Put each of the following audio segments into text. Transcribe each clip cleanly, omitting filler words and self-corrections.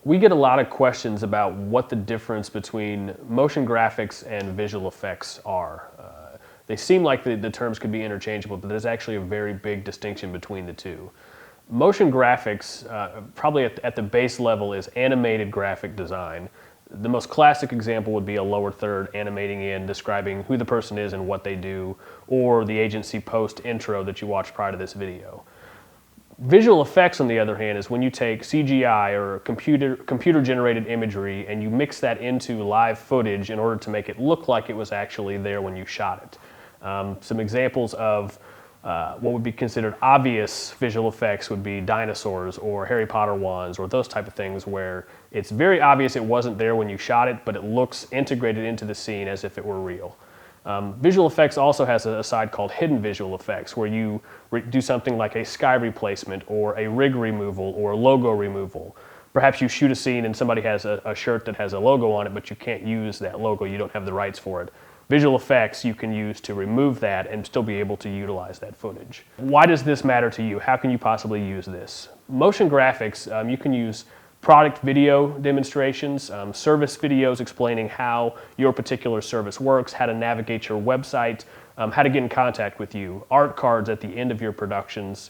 We get a lot of questions about what the difference between motion graphics and visual effects are. They seem like the terms could be interchangeable, but there's actually a very big distinction between the two. Motion graphics, probably at the base level, is animated graphic design. The most classic example would be a lower third animating in, describing who the person is and what they do, or the agency post intro that you watched prior to this video. Visual effects, on the other hand, is when you take CGI or computer-generated imagery and you mix that into live footage in order to make it look like it was actually there when you shot it. Some examples of what would be considered obvious visual effects would be dinosaurs or Harry Potter wands or those type of things where it's very obvious it wasn't there when you shot it, but it looks integrated into the scene as if it were real. Visual effects also has a side called hidden visual effects, where you do something like a sky replacement or a rig removal or a logo removal. Perhaps you shoot a scene and somebody has a shirt that has a logo on it, but you can't use that logo, you don't have the rights for it. Visual effects you can use to remove that and still be able to utilize that footage. Why does this matter to you? How can you possibly use this? Motion graphics, you can use product video demonstrations, service videos explaining how your particular service works, how to navigate your website, how to get in contact with you, art cards at the end of your productions.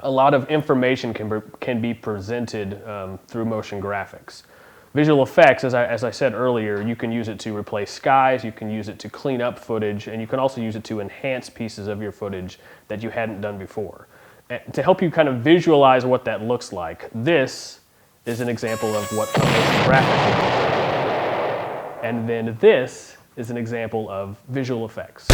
A lot of information can be presented through motion graphics. Visual effects, as I said earlier, you can use it to replace skies, you can use it to clean up footage, and you can also use it to enhance pieces of your footage that you hadn't done before. And to help you kind of visualize what that looks like, this is an example of what a motion graphic would look like. And then this is an example of visual effects.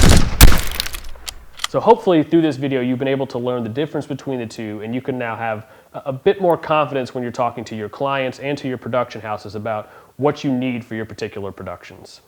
So hopefully through this video you've been able to learn the difference between the two, and you can now have a bit more confidence when you're talking to your clients and to your production houses about what you need for your particular productions.